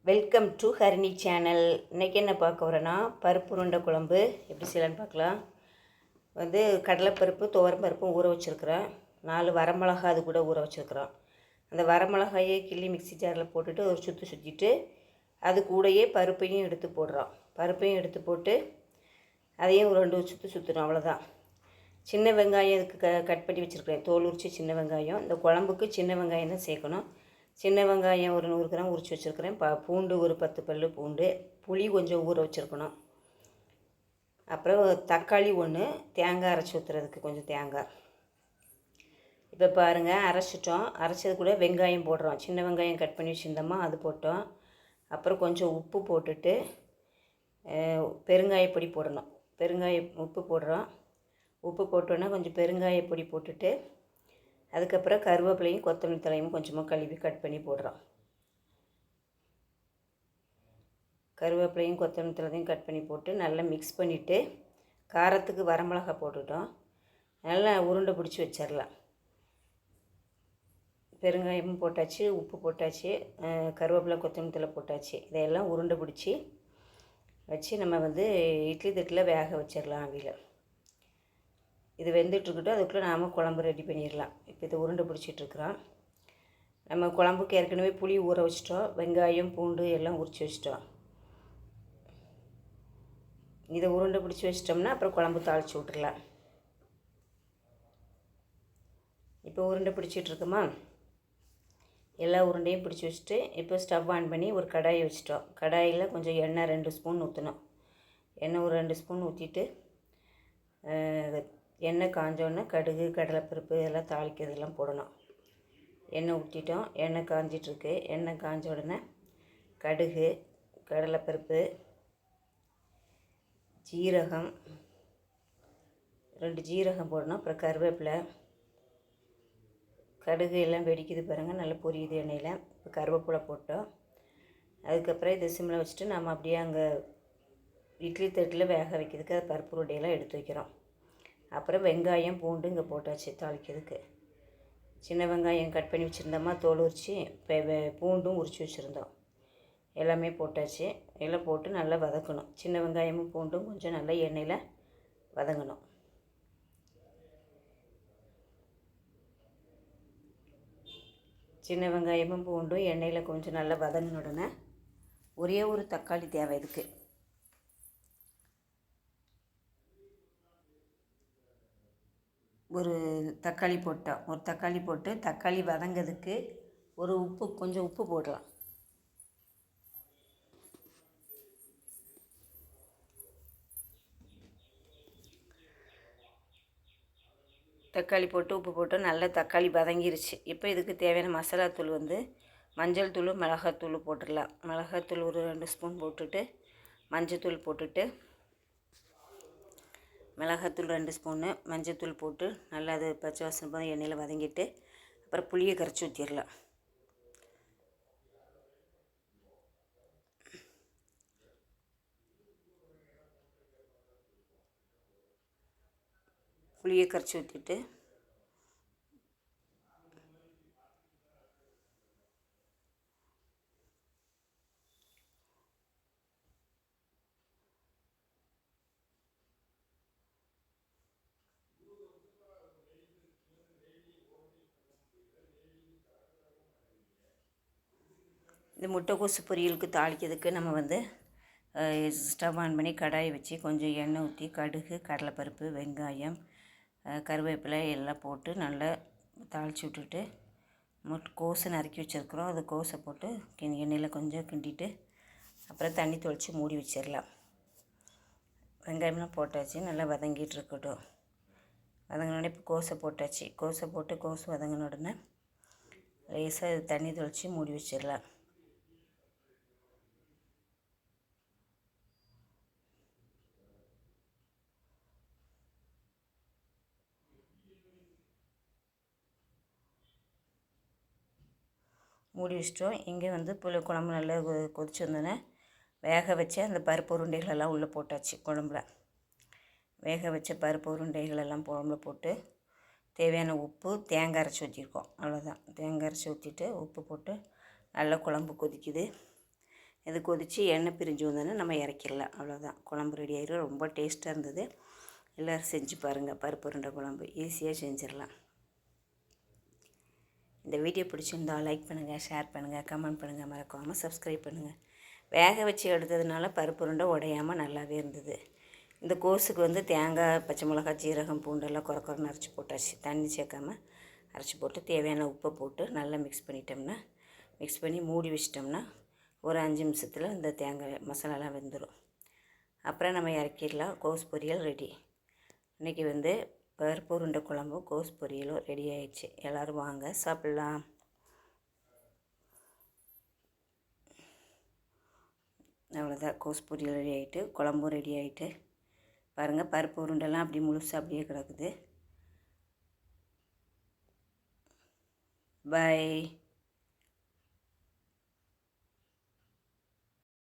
Welcome to Harini channel. இன்றைக்கி என்ன பார்க்க வரேன்னா, பருப்பு உருண்டை குழம்பு எப்படி செய்யலான்னு பார்க்கலாம். கடலைப்பருப்பு துவரம்பருப்பும் ஊற வச்சுருக்குறேன். 4 வரமிளகா அது கூட ஊற வச்சுருக்குறோம். அந்த வரமிளகாயை கிள்ளி மிக்ஸி ஜாரில் போட்டுட்டு ஒரு சுற்றிட்டு அது கூடயே பருப்பையும் எடுத்து போடுறோம். பருப்பையும் எடுத்து போட்டு அதையும் ஒரு 2 சுற்றணும், அவ்வளோதான். சின்ன வெங்காயம் இதுக்கு கட் பண்ணி வச்சுருக்கிறேன், தோல் உரித்து சின்ன வெங்காயம். இந்த குழம்புக்கு சின்ன வெங்காயம் தான் சேர்க்கணும். சின்ன வெங்காயம் ஒரு 100 கிராம் உரித்து வச்சுருக்கிறேன். பூண்டு ஒரு 10 பல் பூண்டு, புளி கொஞ்சம் ஊற வச்சுருக்கணும். அப்புறம் தக்காளி 1, தேங்காய் அரைச்சி ஊற்றுறதுக்கு கொஞ்சம் தேங்காய். இப்போ பாருங்கள், அரைச்சிட்டோம். அரைச்சது கூட வெங்காயம் போடுறோம். சின்ன வெங்காயம் கட் பண்ணி வச்சுருந்தோமா, அது போட்டோம். அப்புறம் கொஞ்சம் உப்பு போட்டுட்டு பெருங்காயப்பொடி போடணும். உப்பு போடுறோம். உப்பு போட்டோன்னா கொஞ்சம் பெருங்காயப்பொடி போட்டுட்டு அதுக்கப்புறம் கருவேப்பிலையும் கொத்தமல்லி தலையும் கொஞ்சமாக கழுவி கட் பண்ணி போடுறோம். கருவேப்பிலையும் கொத்தமல்லி தலையும் கட் பண்ணி போட்டு நல்லா மிக்ஸ் பண்ணிவிட்டு காரத்துக்கு வரமிளகா போட்டுட்டோம். நல்லா உருண்டை பிடிச்சி வச்சிடலாம். பெருங்காயமும் போட்டாச்சு, உப்பு போட்டாச்சு, கருவேப்பிலை கொத்தமல்லி தலை போட்டாச்சு. இதையெல்லாம் உருண்டை பிடிச்சி வச்சு நம்ம இட்லி தட்டில் வேக வச்சிடலாம் ஆவியில். இது வெந்துட்டுருக்கட்டும். அதுக்குள்ளே நாம் குழம்பு ரெடி பண்ணிடலாம். இப்போ இதை உருண்டை பிடிச்சிட்ருக்குறோம். நம்ம குழம்புக்கு ஏற்கனவே புளி ஊற வச்சிட்டோம், வெங்காயம் பூண்டு எல்லாம் உரித்து வச்சிட்டோம். இதை உருண்டை பிடிச்சி வச்சிட்டோம்னா அப்புறம் குழம்பு தாளித்து விட்டுடலாம். இப்போ உருண்டை பிடிச்சிட்ருக்குமா, எல்லா உருண்டையும் பிடிச்சி வச்சுட்டு இப்போ ஸ்டவ் ஆன் பண்ணி ஒரு கடாயை வச்சிட்டோம். கடாயில் கொஞ்சம் எண்ணெய் 2 ஸ்பூன் ஊற்றணும். எண்ணெய் ஒரு 2 ஸ்பூன் ஊற்றிட்டு எண்ணெய் காஞ்சோடனே கடுகு கடலைப்பருப்பு இதெல்லாம் தாளிக்கிறதெல்லாம் போடணும். எண்ணெய் ஊற்றிட்டோம். எண்ணெய் காஞ்சிட்ருக்கு. எண்ணெய் காஞ்ச உடனே கடுகு கடலைப்பருப்பு ஜீரகம் 2 ஜீரகம் போடணும். அப்புறம் கருவேப்பிலை. கடுகு எல்லாம் வெடிக்குது பாருங்கள், நல்லா பொரியுது எண்ணெயில். இப்போ கருவேப்பிலை போட்டோம். அதுக்கப்புறம் இதை சிம்மில் வச்சுட்டு நம்ம அப்படியே அங்கே இட்லி தட்டில் வேக வைக்கிறதுக்கு அது பருப்பு உருண்டையெல்லாம் எடுத்து வைக்கிறோம். அப்புறம் வெங்காயம் பூண்டு இங்கே போட்டாச்சு தாளிக்கிறதுக்கு. சின்ன வெங்காயம் கட் பண்ணி வச்சுருந்தோமா, தோல் உரித்து பூண்டும் உரித்து வச்சுருந்தோம். எல்லாமே போட்டாச்சு. எல்லாம் போட்டு நல்லா வதக்கணும். சின்ன வெங்காயமும் பூண்டும் கொஞ்சம் நல்லா எண்ணெயில் வதங்கணும். சின்ன வெங்காயமும் பூண்டும் எண்ணெயில் கொஞ்சம் நல்லா வதங்கின உடனே ஒரே ஒரு தக்காளி தேவை. இதுக்கு ஒரு தக்காளி போட்டோம். ஒரு தக்காளி போட்டு தக்காளி வதங்கிறதுக்கு கொஞ்சம் உப்பு போடலாம். தக்காளி போட்டு உப்பு போட்டு நல்லா தக்காளி வதங்கிருச்சு. இப்போ இதுக்கு தேவையான மசாலாத்தூள் மஞ்சள் தூள் மிளகாத்தூள் போட்டுடலாம். மிளகாத்தூள் ஒரு 2 ஸ்பூன் போட்டுட்டு மஞ்சத்தூள் போட்டுட்டு மிளகாத்தூள் 2 ஸ்பூனு மஞ்சத்தூள் போட்டு நல்லா அது பச்சை வாசனை போது எண்ணெயில் வதங்கிட்டு அப்புறம் புளியை கரைச்சி ஊற்றிடலாம். புளியை கரைச்சி ஊற்றிட்டு இந்த முட்டைக்கோசு பொரியலுக்கு தாளிக்கிறதுக்கு நம்ம ஸ்டவ் ஆன் பண்ணி கடாயை வச்சு கொஞ்சம் எண்ணெய் ஊற்றி கடுகு கடலைப்பருப்பு வெங்காயம் கருவேப்பிலை எல்லாம் போட்டு நல்லா தாளித்து விட்டுட்டு கோஸை நறுக்கி வச்சுருக்குறோம். அது கோஸை போட்டு எண்ணெயில் கொஞ்சம் கிண்டிட்டு அப்புறம் தண்ணி தொளித்து மூடி வச்சிடலாம். வெங்காயம்லாம் போட்டாச்சு, நல்லா வதங்கிட்டு இருக்கட்டும். வதங்கினோடனே இப்போ கோஸை போட்டாச்சு. கோஸை போட்டு கோஸ் வதங்கின உடனே லேசாக தண்ணி தொளித்து மூடி வச்சிடலாம். மூடி வச்சிட்டோம். இங்கே குழம்பு நல்லா கொதிச்சு வந்தோடனே வேக வச்ச அந்த பருப்பு உருண்டைகளெல்லாம் உள்ளே போட்டாச்சு. குழம்புல வேக வச்ச பருப்பு உருண்டைகளெல்லாம் குழம்புல போட்டு தேவையான உப்பு தேங்காய் அரைச்சி ஊற்றிருக்கோம். அவ்வளோதான். தேங்காய் அரைச்சி ஊற்றிட்டு உப்பு போட்டு நல்லா குழம்பு கொதிக்குது. இது கொதித்து எண்ணெய் பிரிஞ்சு வந்தோன்னா நம்ம இறக்கிடலாம். அவ்வளோதான், குழம்பு ரெடி ஆயிடும். ரொம்ப டேஸ்ட்டாக இருந்தது. எல்லோரும் செஞ்சு பாருங்கள். பருப்பு உருண்டை குழம்பு ஈஸியாக செஞ்சிடலாம். இந்த வீடியோ பிடிச்சிருந்தா லைக் பண்ணுங்கள், ஷேர் பண்ணுங்கள், கமெண்ட் பண்ணுங்கள், மறக்காமல் சப்ஸ்கிரைப் பண்ணுங்கள். வேக வச்சு எடுத்ததுனால பருப்பு உருண்டை உடையாமல் நல்லாவே இருந்தது. இந்த கோஸுக்கு தேங்காய், பச்சை மிளகாய், ஜீரகம், பூண்டெல்லாம் குறைன்னு அரைச்சி போட்டாச்சு. தண்ணி சேர்க்காமல் அரைச்சி போட்டு தேவையான உப்பை போட்டு நல்லா மிக்ஸ் பண்ணி மூடி வச்சிட்டோம்னா ஒரு 5 நிமிஷத்தில் இந்த தேங்காய் மசாலாலாம் வெந்துடும். அப்புறம் நம்ம இறக்கிடலாம். கோஸ் பொரியல் ரெடி. இன்றைக்கி பருப்பு உருண்டை குழம்பும் கோஸ் பொரியலும் ரெடி ஆயிடுச்சு. எல்லோரும் வாங்க சாப்பிட்லாம். அவ்வளோதான், கோஸ் பொரியல் ரெடி ஆகிட்டு, குழம்பும் ரெடி ஆகிட்டு. பாருங்கள், பருப்பு உருண்டெல்லாம் அப்படி முழுசாக அப்படியே கிடக்குது. பை.